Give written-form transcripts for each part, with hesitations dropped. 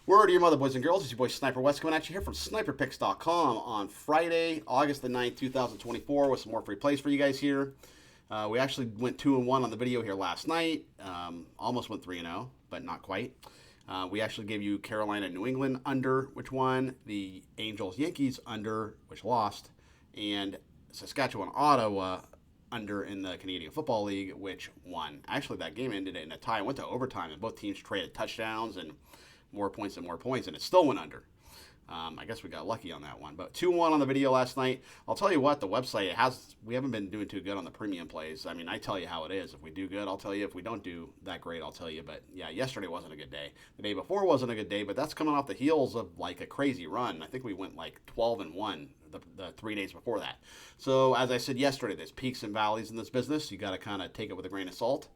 Word to your mother, boys and girls. It's your boy Sniper Wes coming at you here from sniperpicks.com on Friday, August the 9th, 2024 with some more free plays for you guys here. We actually went 2-1 on the video here last night. Almost went 3-0, but not quite. We actually gave you Carolina, New England under, which won, the Angels, Yankees under, which lost, and Saskatchewan, Ottawa under in the Canadian Football League, which won. Actually, that game ended in a tie. It went to overtime, and both teams traded touchdowns and more points and more points, and it still went under. I guess we got lucky on that one. But 2-1 on the video last night. I'll tell you what, the website we haven't been doing too good on the premium plays. I mean, I tell you how it is. If we do good, I'll tell you. If we don't do that great, I'll tell you. But yeah, yesterday wasn't a good day. The day before wasn't a good day, but that's coming off the heels of like a crazy run. I think we went like 12-1 the 3 days before that. So as I said yesterday, there's peaks and valleys in this business. You got to kind of take it with a grain of salt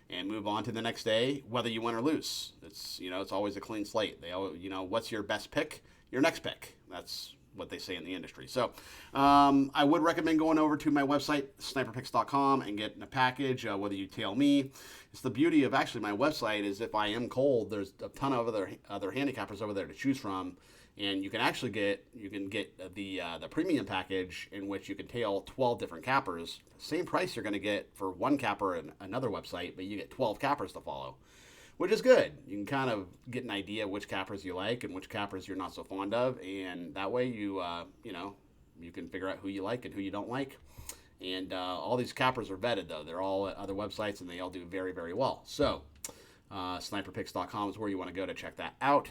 and move on to the next day, whether you win or lose. It's always a clean slate. What's your best pick? Your next pick. That's what they say in the industry. So I would recommend going over to my website, sniperpicks.com, and getting a package, whether you tail me. It's the beauty of actually my website is if I am cold, there's a ton of other handicappers over there to choose from. And you can actually get the premium package in which you can tail 12 different cappers. Same price you're going to get for one capper and another website, but you get 12 cappers to follow, which is good. You can kind of get an idea of which cappers you like and which cappers you're not so fond of, and that way you can figure out who you like and who you don't like. And all these cappers are vetted, though. They're all at other websites, and they all do very, very well. So sniperpicks.com is where you want to go to check that out.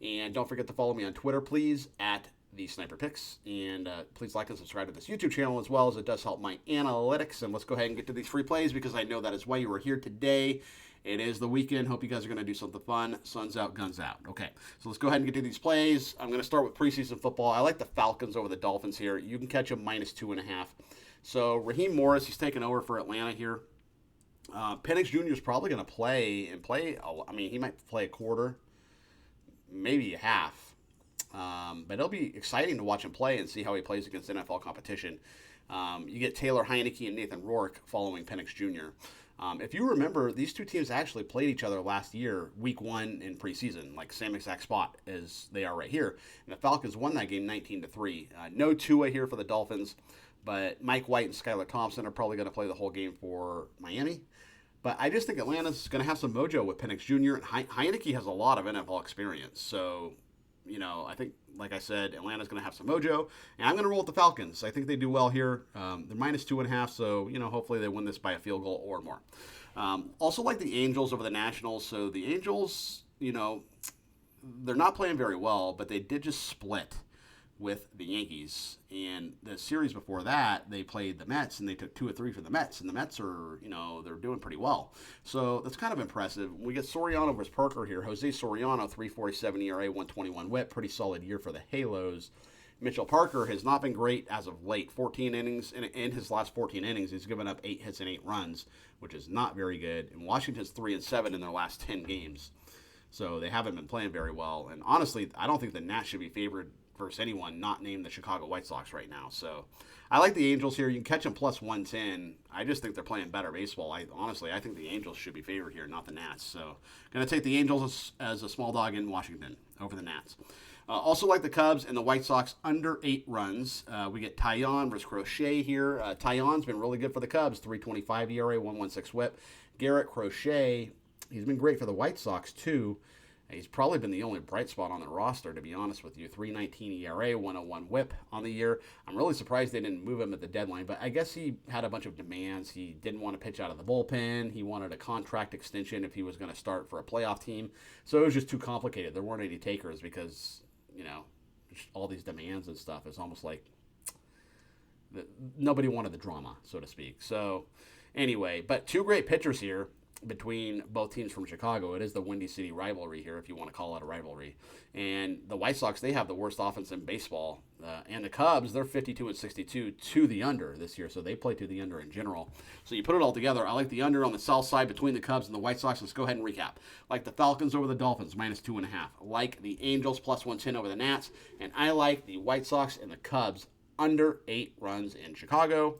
And don't forget to follow me on Twitter, please, at the Sniper Picks. And please like and subscribe to this YouTube channel as well, as it does help my analytics. And let's go ahead and get to these free plays because I know that is why you are here today. It is the weekend. Hope you guys are going to do something fun. Sun's out, guns out. Okay, so let's go ahead and get to these plays. I'm going to start with preseason football. I like the Falcons over the Dolphins here. You can catch them -2.5. So Raheem Morris, he's taking over for Atlanta here. Penix Jr. is probably going to play. I mean, he might play a quarter, maybe a half. But it'll be exciting to watch him play and see how he plays against NFL competition. You get Taylor Heineke and Nathan Rourke following Penix Jr. If you remember, these two teams actually played each other last year, week 1 in preseason, like same exact spot as they are right here. And the Falcons won that game 19-3. No Tua here for the Dolphins, but Mike White and Skylar Thompson are probably going to play the whole game for Miami. But I just think Atlanta's going to have some mojo with Penix Jr. And Heineke has a lot of NFL experience. So, I think, like I said, Atlanta's going to have some mojo. And I'm going to roll with the Falcons. I think they do well here. They're -2.5, so, hopefully they win this by a field goal or more. Also like the Angels over the Nationals. So the Angels, they're not playing very well, but they did just split with the Yankees. And the series before that, they played the Mets, and they took 2 of 3 for the Mets. And the Mets are, they're doing pretty well. So that's kind of impressive. We get Soriano versus Parker here. Jose Soriano, 3.47 ERA, 1.21 WHIP. Pretty solid year for the Halos. Mitchell Parker has not been great as of late. 14 innings. In his last 14 innings, he's given up 8 hits and 8 runs, which is not very good. And Washington's 3-7 in their last 10 games. So they haven't been playing very well. And honestly, I don't think the Nats should be favored versus anyone not named the Chicago White Sox right now. So I like the Angels here. You can catch them +110. I just think they're playing better baseball. I think the Angels should be favored here, not the Nats. So going to take the Angels as a small dog in Washington over the Nats. Also like the Cubs and the White Sox under 8 runs. We get Taillon versus Crochet here. Taillon's been really good for the Cubs. 3.25 ERA, 1.16 WHIP. Garrett Crochet, he's been great for the White Sox too. He's probably been the only bright spot on the roster, to be honest with you. 3.19 ERA, 1.01 WHIP on the year. I'm really surprised they didn't move him at the deadline, but I guess he had a bunch of demands. He didn't want to pitch out of the bullpen. He wanted a contract extension if he was going to start for a playoff team. So it was just too complicated. There weren't any takers because, all these demands and stuff. It's almost like nobody wanted the drama, so to speak. So anyway, but 2 great pitchers here between both teams from Chicago. It is the Windy City rivalry here, if you want to call it a rivalry. And the White Sox, they have the worst offense in baseball. And the Cubs, they're 52-62 to the under this year, so they play to the under in general. So you put it all together, I like the under on the south side between the Cubs and the White Sox. Let's go ahead and recap. Like the Falcons over the Dolphins, -2.5. Like the Angels, +110 over the Nats. And I like the White Sox and the Cubs under 8 runs in Chicago.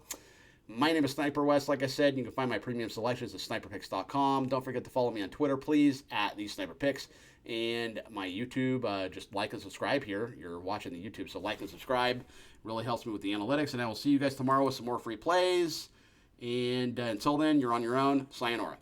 My name is Sniper Wes. Like I said, you can find my premium selections at sniperpicks.com. Don't forget to follow me on Twitter, please, at the Sniper Picks. and my YouTube. Just like and subscribe here. You're watching the YouTube, so like and subscribe. Really helps me with the analytics, and I will see you guys tomorrow with some more free plays. And until then, you're on your own. Sayonara.